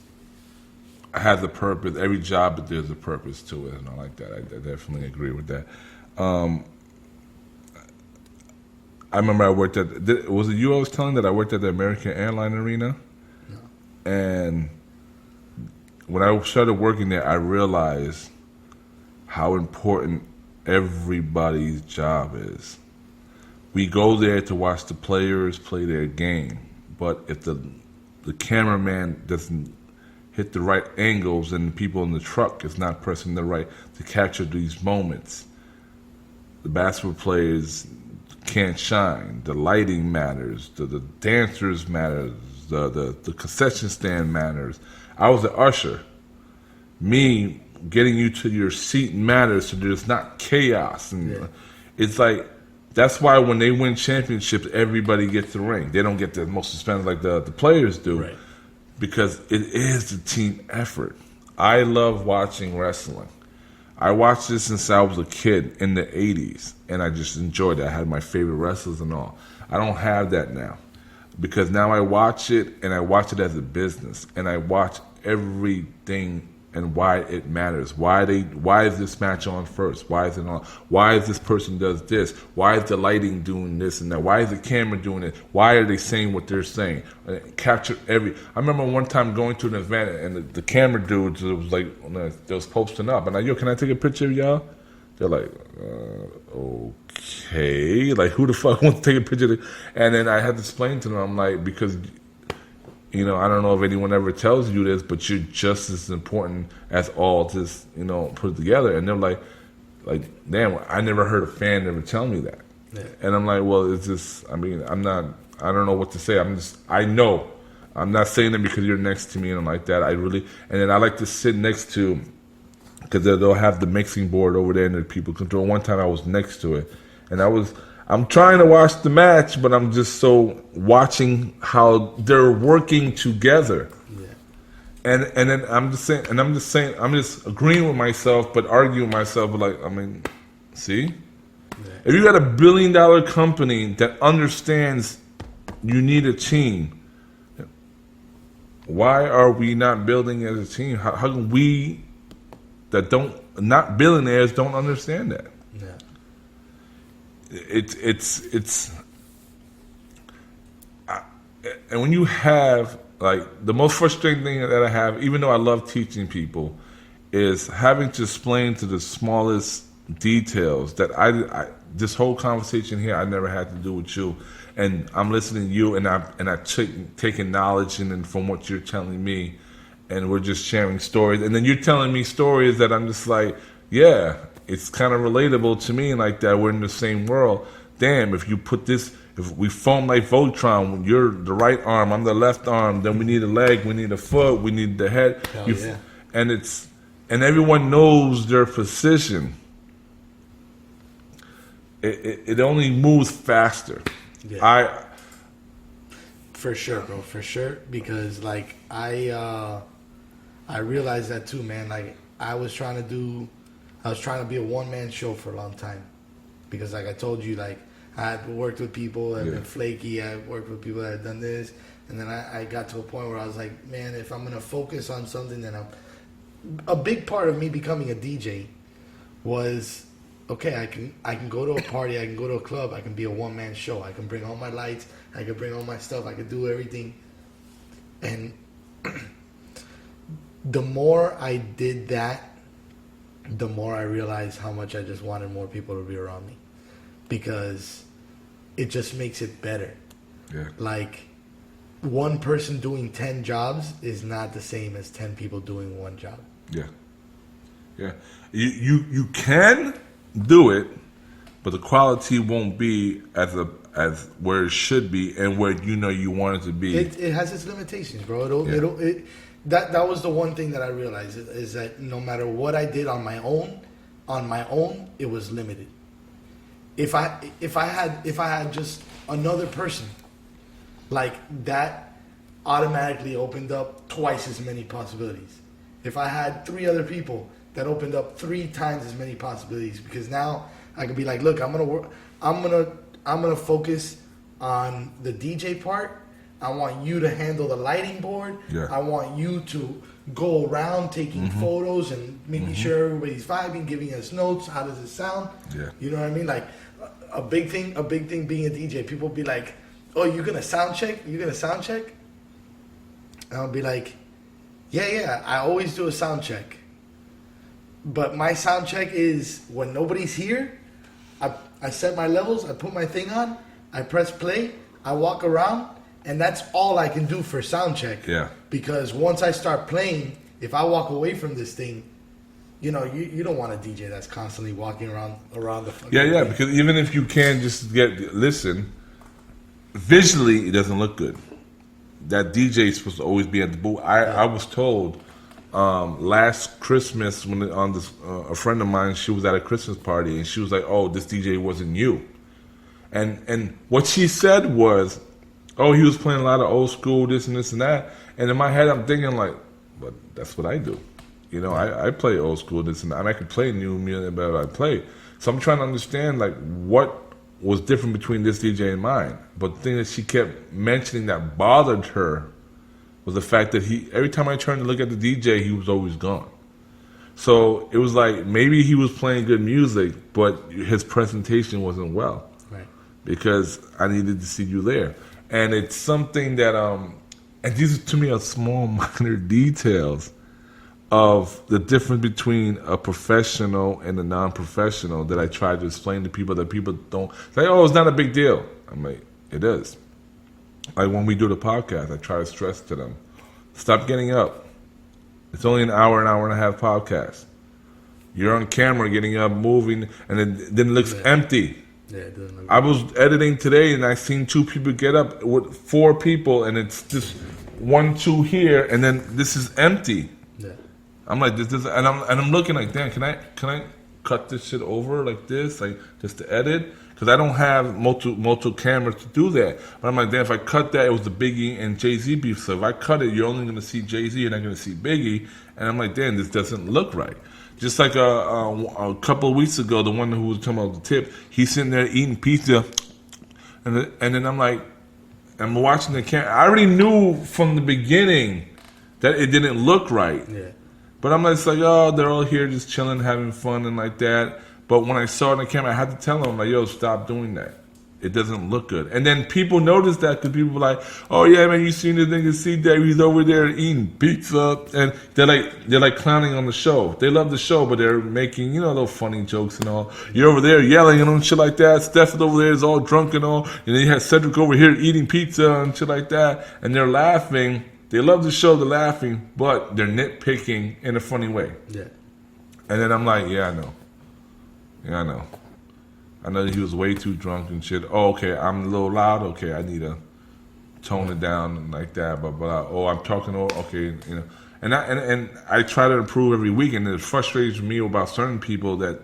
has a purpose. Every job, there's a purpose to it, and I like that. I definitely agree with that. I remember I worked at, was it you I was telling that I worked at the American Airline Arena? No. And when I started working there, I realized how important everybody's job is. We go there to watch the players play their game, but if the cameraman doesn't, hit the right angles, and the people in the truck is not pressing the right to capture these moments. The basketball players can't shine. The lighting matters. The dancers matters. The concession stand matters. I was an usher. Me getting you to your seat matters, so there's not chaos. And it's like, that's why when they win championships, everybody gets the ring. They don't get the most suspended like the players do, right. Because it is a team effort. I love watching wrestling. I watched this since I was a kid in the 80s, and I just enjoyed it. I had my favorite wrestlers and all. I don't have that now, because now I watch it, and I watch it as a business, and I watch everything and why it matters. Why is this match on first? Why is it on? Why is this person does this? Why is the lighting doing this and that? Why is the camera doing it? Why are they saying what they're saying? Capture every. I remember one time going to an event and the camera dudes was like they was posting up, and I, yo, can I take a picture of y'all? They're like, okay, like who the fuck wants to take a picture? And then I had to explain to them, I'm like, because, you know, I don't know if anyone ever tells you this, but you're just as important as all this, you know, put it together. And they're like, damn, I never heard a fan ever tell me that. Yeah. And I'm like, well, it's just, I mean, I don't know what to say. I know. I'm not saying it because you're next to me and like that. And then I like to sit next to, because they'll have the mixing board over there and the people control. One time I was next to it, and I'm trying to watch the match, but I'm just so watching how they're working together. Yeah. And then I'm just agreeing with myself, but arguing with myself. But like, I mean, see, if you got $1 billion company that understands you need a team, why are we not building as a team? How can we that not billionaires don't understand that? Yeah. It's and when you have, like, the most frustrating thing that I have, even though I love teaching people, is having to explain to the smallest details that I this whole conversation here I never had to do with you, and I'm listening to you, and I taking knowledge and from what you're telling me, and we're just sharing stories, and then you're telling me stories that I'm just like, yeah, it's kind of relatable to me, like that we're in the same world. Damn, if you put this, if we foam like Voltron, you're the right arm, I'm the left arm, then we need a leg, we need a foot, we need the head. Yeah. And everyone knows their position. It only moves faster. Yeah. For sure, bro, for sure. Because like I realized that too, man. Like I was trying to be a one-man show for a long time, because like I told you, like I had worked with people that had been flaky. I worked with people that had done this, and then I got to a point where I was like, man, if I'm gonna focus on something, then a big part of me becoming a DJ was, okay, I can go to a party, I can go to a club, I can be a one-man show, I can bring all my lights, I can bring all my stuff, I can do everything, and the more I did that, the more I realized how much I just wanted more people to be around me, because it just makes it better. Yeah. Like, one person doing 10 jobs is not the same as 10 people doing one job. Yeah. Yeah. You can do it, but the quality won't be as where it should be and where you want it to be. It has its limitations, bro. That was the one thing that I realized is that no matter what I did on my own, it was limited. If I had just another person, like, that automatically opened up twice as many possibilities. If I had 3 other people, that opened up 3 times as many possibilities, because now I could be like, look, I'm gonna focus on the DJ part. I want you to handle the lighting board. Yeah. I want you to go around taking photos and making sure everybody's vibing, giving us notes. How does it sound? Yeah. You know what I mean? Like, a big thing being a DJ, people be like, oh, you're gonna sound check? You're gonna sound check? And I'll be like, yeah, I always do a sound check. But my sound check is when nobody's here, I set my levels, I put my thing on, I press play, I walk around, And that's all I can do for sound check. Yeah. Because once I start playing, if I walk away from this thing, you know, you don't want a DJ that's constantly walking around the fucking Yeah, thing. because even if you can just listen, visually it doesn't look good. That DJ is supposed to always be at the booth. I was told last Christmas when a friend of mine, she was at a Christmas party and she was like, "Oh, this DJ wasn't you," and what she said was, "Oh, he was playing a lot of old school this and this and that," and in my head I'm thinking like, "But that's what I do." You know, I play old school this and that. I could play new music, but I play. So I'm trying to understand like what was different between this DJ and mine. But the thing that she kept mentioning that bothered her was the fact that every time I turned to look at the DJ, he was always gone. So it was like maybe he was playing good music, but his presentation wasn't well. Right. Because I needed to see you there. And it's something that, and these to me are small, minor details of the difference between a professional and a non-professional that I try to explain to people that people don't say, "Oh, it's not a big deal." I'm like, it is. Like when we do the podcast, I try to stress to them, stop getting up. It's only an hour and a half podcast. You're on camera getting up, moving, and then it looks empty. Yeah, it doesn't look I was editing today and I seen 2 people get up with 4 people and it's just 1, 2 here and then this is empty. Yeah. I'm like this and I'm looking like, damn, can I cut this shit over like this, like just to edit? Because I don't have multiple cameras to do that. But I'm like, damn, if I cut that, it was the Biggie and Jay-Z beef. So if I cut it, you're only going to see Jay-Z, you're not going to see Biggie. And I'm like, damn, this doesn't look right. Just like a couple of weeks ago, the one who was talking about the tip, he's sitting there eating pizza. And then I'm like, I'm watching the camera. I already knew from the beginning that it didn't look right. Yeah. But I'm just like, oh, they're all here just chilling, having fun and like that. But when I saw it on the camera, I had to tell them, like, yo, stop doing that. It doesn't look good. And then people noticed that because people were like, oh, yeah, man, you seen the nigga C-Day? He's over there eating pizza. And they're like clowning on the show. They love the show, but they're making, you know, those funny jokes and all. You're over there yelling and shit like that. Steph over there is all drunk and all. And then you have Cedric over here eating pizza and shit like that. And they're laughing. They love the show, they're laughing, but they're nitpicking in a funny way. Yeah. And then I'm like, yeah, I know. Yeah, I know. I know that he was way too drunk and shit. Oh, okay, I'm a little loud. Okay, I need to tone it down and like that. But oh, I'm talking. Okay, you know. And I try to improve every week. And it frustrates me about certain people that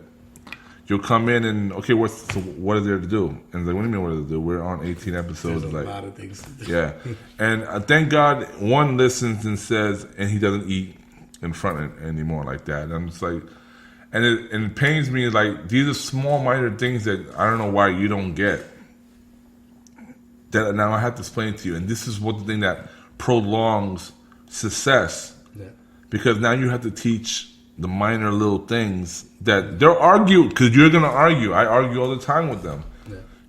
you'll come in and okay, what is there to do? And it's like, what do you mean what is there to do? We're on 18 episodes. There's like a lot of things to do. Yeah, and thank God one listens and says, and he doesn't eat in front anymore like that. And I'm just like. And it pains me, like, these are small, minor things that I don't know why you don't get. That now I have to explain to you. And this is what the thing that prolongs success. Yeah. Because now you have to teach the minor little things that they'll argue, because you're going to argue. I argue all the time with them.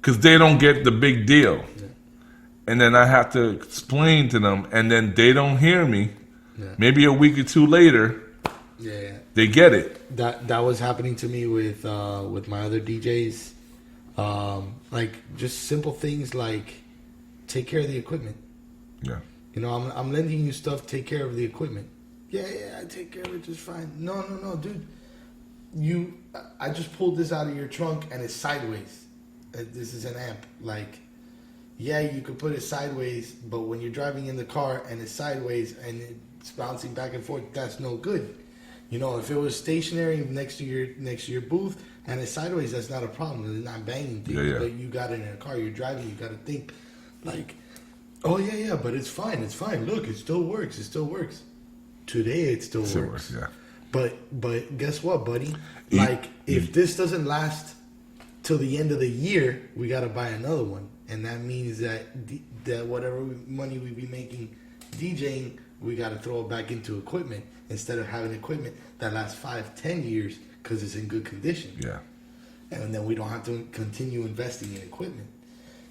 Because they don't get the big deal. Yeah. And then I have to explain to them, and then they don't hear me. Yeah. Maybe a week or 2 later, they get it. That was happening to me with my other DJs, like just simple things like take care of the equipment. Yeah, you know, I'm lending you stuff. Take care of the equipment. Yeah, I take care of it just fine. No, dude. I just pulled this out of your trunk and it's sideways. This is an amp. Like, yeah, you could put it sideways, but when you're driving in the car and it's sideways and it's bouncing back and forth, that's no good. You know, if it was stationary next to your booth and it's sideways, that's not a problem. It's not banging things. Yeah. But you got it in a car, you're driving, you got to think like, oh yeah, but it's fine. Look, it still works. Today it still works. Yeah. But guess what, buddy? Like, if this doesn't last till the end of the year, we got to buy another one, and that means that whatever money we be making DJing, we got to throw it back into equipment instead of having equipment that lasts 5-10 years because it's in good condition. Yeah. And then we don't have to continue investing in equipment.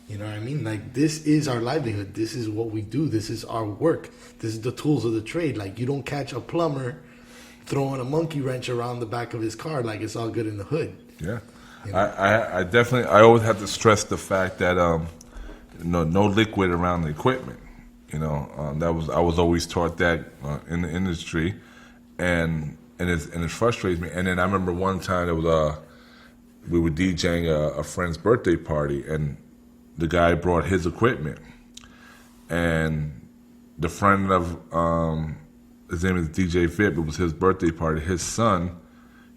You know what I mean? Like, this is our livelihood. This is what we do. This is our work. This is the tools of the trade. Like, you don't catch a plumber throwing a monkey wrench around the back of his car like it's all good in the hood. Yeah. You know? I definitely, I always have to stress the fact that no liquid around the equipment. You know, I was always taught that in the industry, and it frustrates me. And then I remember one time we were DJing a friend's birthday party, and the guy brought his equipment, and the friend of his name is DJ Vip. It was his birthday party. His son,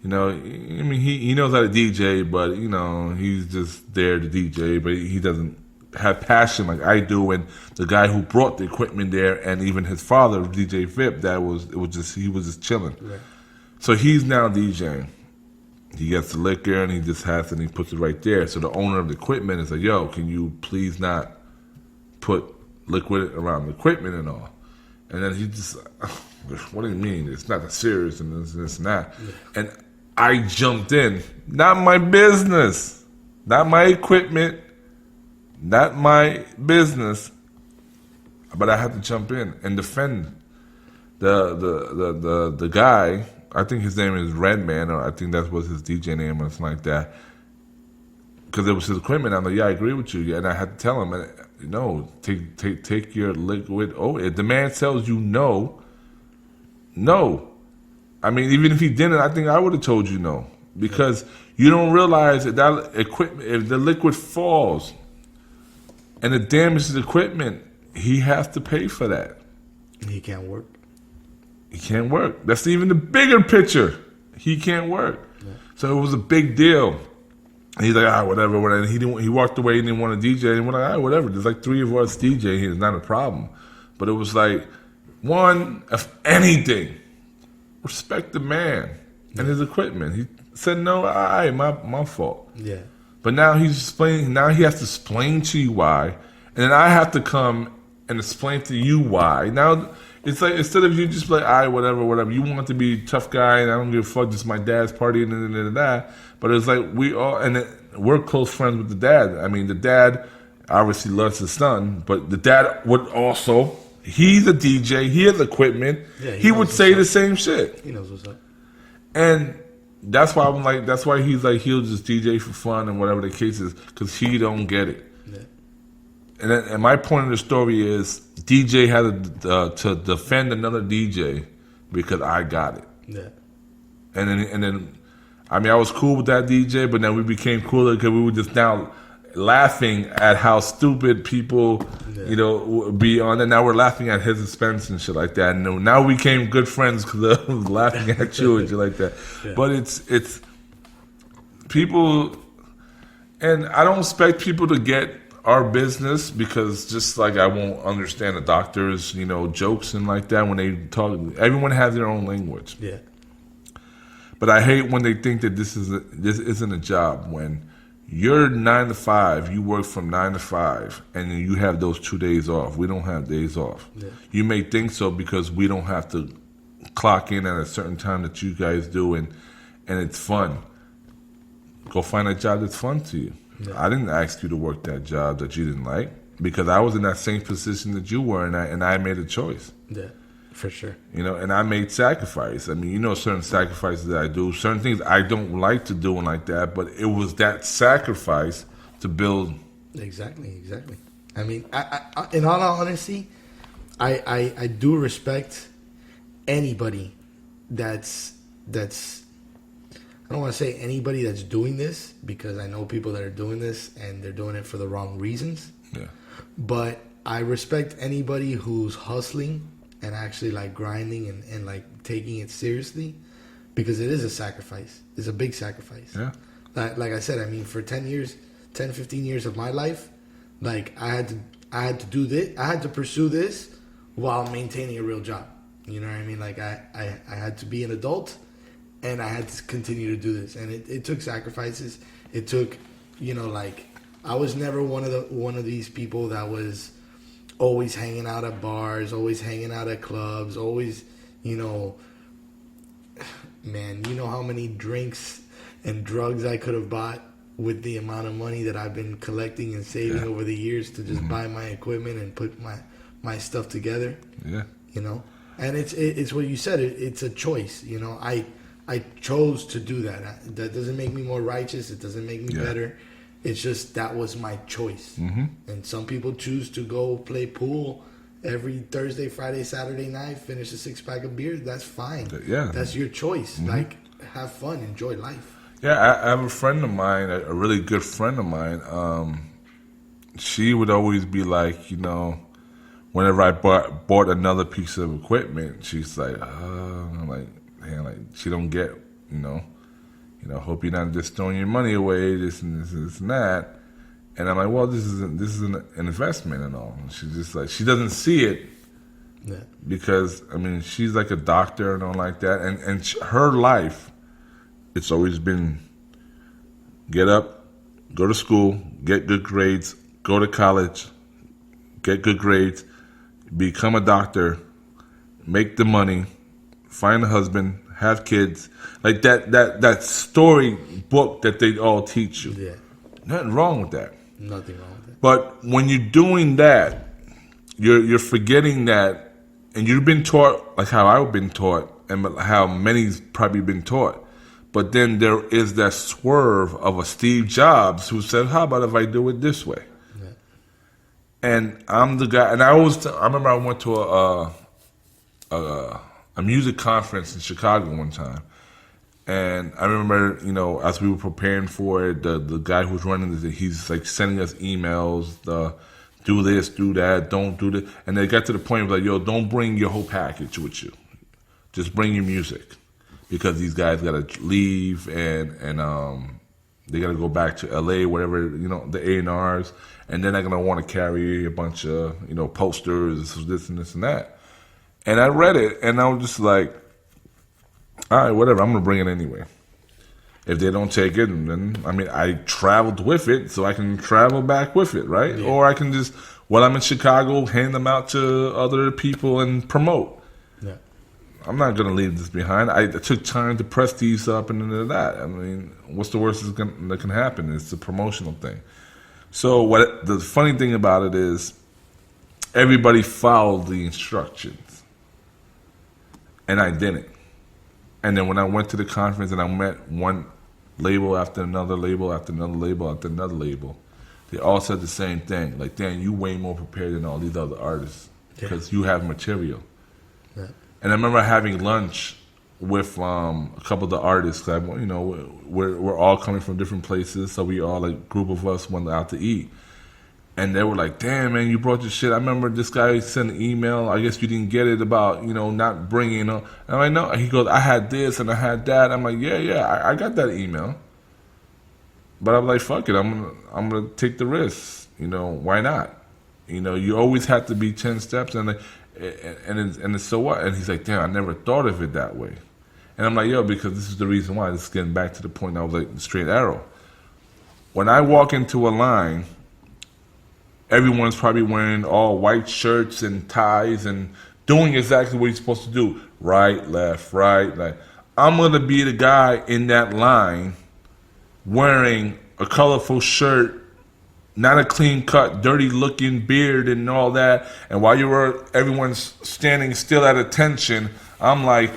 you know, I mean, he knows how to DJ, but you know, he's just there to DJ, but he doesn't have passion like I do. And the guy who brought the equipment there, and even his father, DJ Vip, he was just chilling. Right. So he's now DJing. He gets the liquor and he puts it right there. So the owner of the equipment is like, "Yo, can you please not put liquid around the equipment and all?" And then he just, "What do you mean? It's not that serious and this and that." Yeah. And I jumped in. Not my business. Not my equipment. Not my business. But I had to jump in and defend the guy. I think his name is Redman, or I think that was his DJ name or something like that. Because it was his equipment. I'm like, yeah, I agree with you. And I had to tell him, no, take your liquid. Oh, if the man tells you no. I mean, even if he didn't, I think I would have told you no. Because you don't realize that equipment, if the liquid falls and it damages the equipment, he has to pay for that. He can't work. He can't work. That's even the bigger picture. He can't work. Yeah. So it was a big deal. And he's like, whatever. And he walked away and didn't want to DJ. And we're like, whatever. There's like 3 of us DJ here. It's not a problem. But it was like, one, if anything, respect the man and his equipment. He said, no, my fault. Yeah. But now he has to explain to you why. And then I have to come and explain to you why. Now, it's like, instead of you just like, whatever. You want to be a tough guy, and I don't give a fuck. This is my dad's party, and that. But it's like we're close friends with the dad. I mean, the dad obviously loves his son, but the dad would also. He's a DJ. He has equipment. Yeah, he would say the same shit. He knows what's up. And that's why I'm like, that's why he's like, he'll just DJ for fun and whatever the case is, because he don't get it. Yeah. And my point of the story is, DJ had to defend another DJ because I got it. Yeah. And then, I mean, I was cool with that DJ, but then we became cooler because we were just now laughing at how stupid people, would be on. And now we're laughing at his expense and shit like that. And now we became good friends because I was laughing at you and shit like that. Yeah. But it's people, and I don't expect people to get our business, because just like I won't understand the doctors, jokes and like that when they talk. Everyone has their own language. Yeah. But I hate when they think that this isn't a job. When you're 9 to 5, you work from 9 to 5, and you have those 2 days off. We don't have days off. Yeah. You may think so because we don't have to clock in at a certain time that you guys do, and it's fun. Go find a job that's fun to you. Yeah. I didn't ask you to work that job that you didn't like, because I was in that same position that you were, and I made a choice. Yeah, for sure. And I made sacrifice. I mean, certain sacrifices that I do, certain things I don't like to do and like that, but it was that sacrifice to build. Exactly. I mean, I in all honesty, I do respect anybody that's I don't want to say anybody that's doing this, because I know people that are doing this and they're doing it for the wrong reasons. Yeah. But I respect anybody who's hustling and actually like grinding and like taking it seriously, because it is a sacrifice. It's a big sacrifice. Yeah. Like I said, I mean, for 10, 15 years of my life, like I had to do this. I had to pursue this while maintaining a real job. You know what I mean? Like I had to be an adult, and I had to continue to do this, and it took sacrifices. It took, like, I was never one of these people that was always hanging out at bars, always hanging out at clubs, always, man, you know how many drinks and drugs I could have bought with the amount of money that I've been collecting and saving over the years to just buy my equipment and put my stuff together. Yeah. And it's what you said. It's a choice. I chose to do that. That doesn't make me more righteous. It doesn't make me better. It's just that was my choice. And some people choose to go play pool every Thursday, Friday, Saturday night, finish a 6-pack of beer. That's fine. Yeah. That's your choice. Like, have fun, enjoy life. Yeah, I have a friend of mine, a really good friend of mine. She would always be like, you know, whenever I bought another piece of equipment, she's like, I'm like, man, like she don't get, you know, hope you're not just throwing your money away, this and this and that. And I'm like, well, this is an investment and all. And she's just like, she doesn't see it because, I mean, she's like a doctor and all like that. And her life, it's always been get up, go to school, get good grades, go to college, get good grades, become a doctor, make the money, find a husband, have kids. Like that story book that they all teach you. Yeah. Nothing wrong with that. Nothing wrong with that. But when you're doing that, you're forgetting that, and you've been taught like how I've been taught, and how many's probably been taught. But then there is that swerve of a Steve Jobs who said, "How about if I do it this way?" Yeah. And I'm the guy. And I remember I went to a music conference in Chicago one time. And I remember, you know, as we were preparing for it, the guy who's running this, he's like sending us emails, do this, do that, don't do this. And they got to the point of like, yo, don't bring your whole package with you. Just bring your music. Because these guys got to leave and they got to go back to LA, whatever, you know, the A&Rs. And then they're going to want to carry a bunch of, you know, posters, this and this and that. And I read it and I was just like, all right, whatever, I'm going to bring it anyway. If they don't take it, then, I mean, I traveled with it, so I can travel back with it, right? Yeah. Or I can just, while I'm in Chicago, hand them out to other people and promote. Yeah. I'm not going to leave this behind. I took time to press these up and into that. I mean, what's the worst that can happen? It's a promotional thing. So the funny thing about it is everybody followed the instructions, and I didn't. And then when I went to the conference and I met one label after another label after another label after another label, they all said the same thing. Like, Dan, you way more prepared than all these other artists because you have material. Yeah. And I remember having lunch with a couple of the artists. You know, we're all coming from different places, so we all, like, a group of us went out to eat. And they were like, damn, man, you brought your shit. I remember this guy sent an email. I guess you didn't get it about, you know, not bringing up. And I'm like, no. He goes, I had this and I had that. I'm like, yeah, I got that email. But I'm like, fuck it. I'm gonna take the risk. You know, why not? You know, you always have to be 10 steps. And it's so what? And he's like, damn, I never thought of it that way. And I'm like, yo, because this is the reason why. This is getting back to the point I was like, straight arrow. When I walk into a line, everyone's probably wearing all white shirts and ties and doing exactly what you're supposed to do. Right, left, right, left. I'm going to be the guy in that line wearing a colorful shirt, not a clean cut, dirty looking beard and all that. And while everyone's standing still at attention, I'm like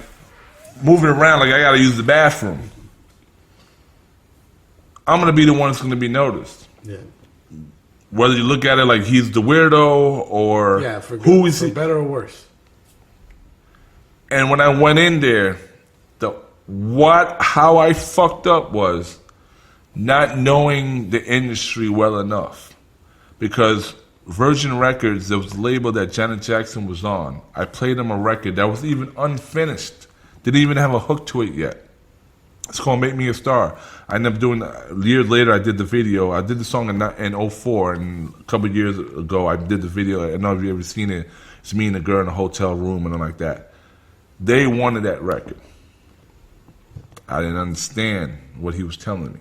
moving around like I got to use the bathroom. I'm going to be the one that's going to be noticed. Yeah. Whether you look at it like he's the weirdo or who is he? For better or worse. And when I went in there, how I fucked up was not knowing the industry well enough. Because Virgin Records, there was a label that Janet Jackson was on. I played him a record that was even unfinished. Didn't even have a hook to it yet. It's called Make Me a Star. I ended up doing, years later, I did the video. I did the song in 2004, and a couple of years ago, I did the video. I don't know if you've ever seen it. It's me and a girl in a hotel room and like that. They wanted that record. I didn't understand what he was telling me.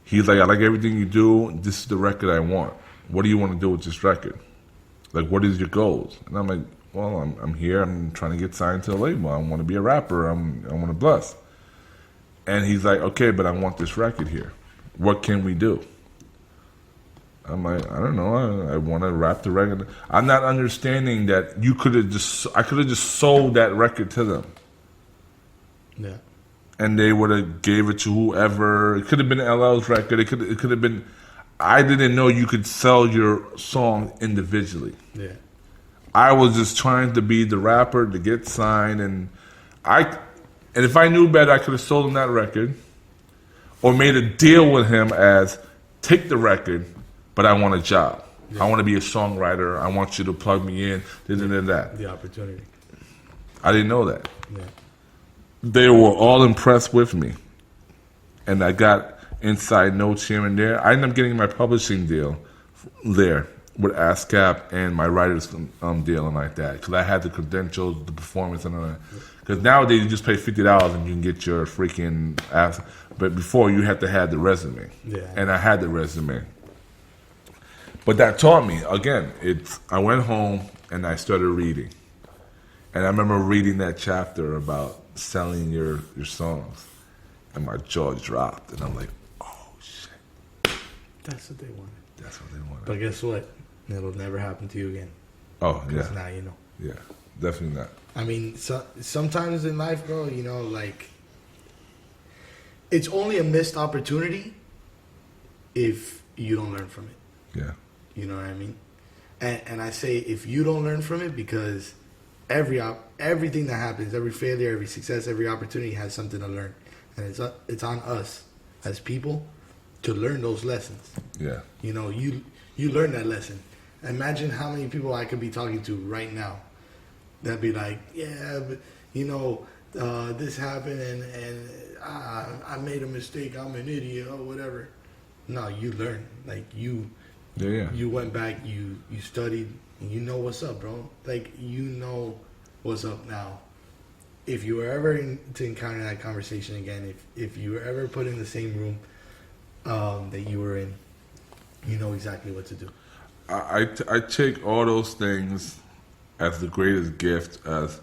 He's like, I like everything you do. This is the record I want. What do you want to do with this record? Like, what is your goals? And I'm like, well, I'm here. I'm trying to get signed to a label. I want to be a rapper. I want to bust. And he's like, okay, but I want this record here. What can we do? I'm like, I don't know. I want to rap the record. I'm not understanding that I could have just sold that record to them. Yeah. and they would have gave it to whoever. It could have been LL's record. It could have been. I didn't know you could sell your song individually. Yeah. I was just trying to be the rapper to get signed, and if I knew better, I could have sold him that record, or made a deal with him as take the record, but I want a job. Yeah. I want to be a songwriter. I want you to plug me in. That. The opportunity. I didn't know that. Yeah. They were all impressed with me, and I got inside notes here and there. I ended up getting my publishing deal there with ASCAP and my writer's deal and like that, because I had the credentials, the performance, and all that. Because nowadays you just pay $50 and you can get your freaking ass. But before you had to have the resume, and I had the resume. But that taught me again. I went home and I started reading, and I remember reading that chapter about selling your songs, and my jaw dropped, and I'm like, oh shit. That's what they wanted. That's what they wanted. But guess what? It'll never happen to you again. Oh, yeah. Because now you know. Yeah, definitely not. I mean, sometimes in life, bro, you know, like, it's only a missed opportunity if you don't learn from it. Yeah. You know what I mean? And I say if you don't learn from it, because everything that happens, every failure, every success, every opportunity has something to learn. And it's on us as people to learn those lessons. Yeah. You know, you learn that lesson. Imagine how many people I could be talking to right now that be like, yeah, but, you know, this happened and I made a mistake. I'm an idiot or whatever. No, you learn. Like, you went back, you studied, and you know what's up, bro. Like, you know what's up now. If you were ever to encounter that conversation again, if you were ever put in the same room that you were in, you know exactly what to do. I take all those things as the greatest gift. As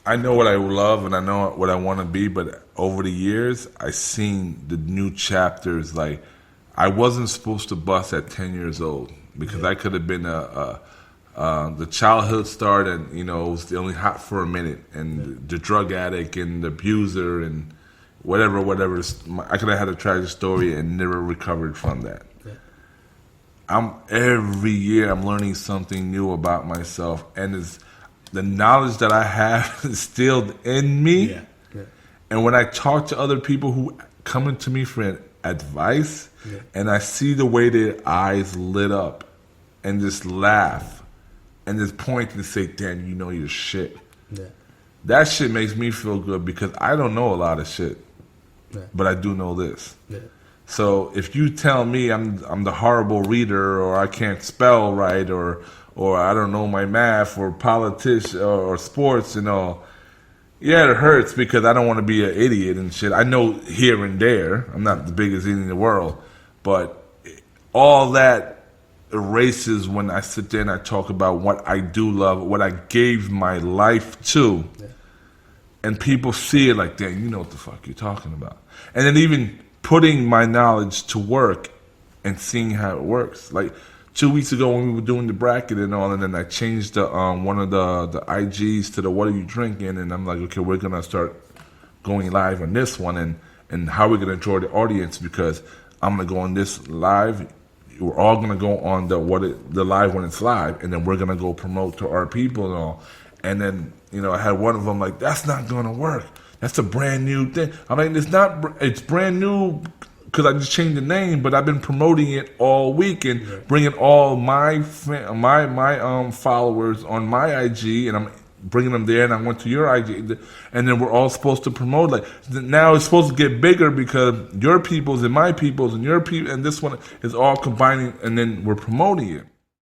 I know what I love and I know what I want to be, but over the years, I've seen the new chapters. Like, I wasn't supposed to bust at 10 years old, because I could have been the childhood star that, you know, was only hot for a minute, and the drug addict and the abuser and whatever. I could have had a tragic story and never recovered from that. Every year I'm learning something new about myself, and it's the knowledge that I have instilled in me. Yeah. Yeah. And when I talk to other people who come into me for advice, and I see the way their eyes lit up and just laugh and just point and say, damn, you know your shit. Yeah. That shit makes me feel good, because I don't know a lot of shit, but I do know this. Yeah. So if you tell me I'm the horrible reader, or I can't spell right, or I don't know my math, or politics, or sports and all, yeah, it hurts, because I don't want to be an idiot and shit. I know here and there, I'm not the biggest idiot in the world, but all that erases when I sit there and I talk about what I do love, what I gave my life to, and people see it like, damn, you know what the fuck you're talking about. And then even putting my knowledge to work and seeing how it works. Like 2 weeks ago when we were doing the bracket and all, and then I changed the one of the IGs to the what are you drinking, and I'm like, okay, we're gonna start going live on this one, and how we're gonna draw the audience, because I'm gonna go on this live. We're all gonna go on the live when it's live, and then we're gonna go promote to our people and all. And then, you know, I had one of them like, that's not gonna work. That's a brand new thing. I mean, it's brand new because I just changed the name, but I've been promoting it all week and bringing all my followers on my IG, and I'm bringing them there, and I went to your IG, and then we're all supposed to promote. Like, now it's supposed to get bigger, because your people's and my people's and your people, and this one is all combining, and then we're promoting it.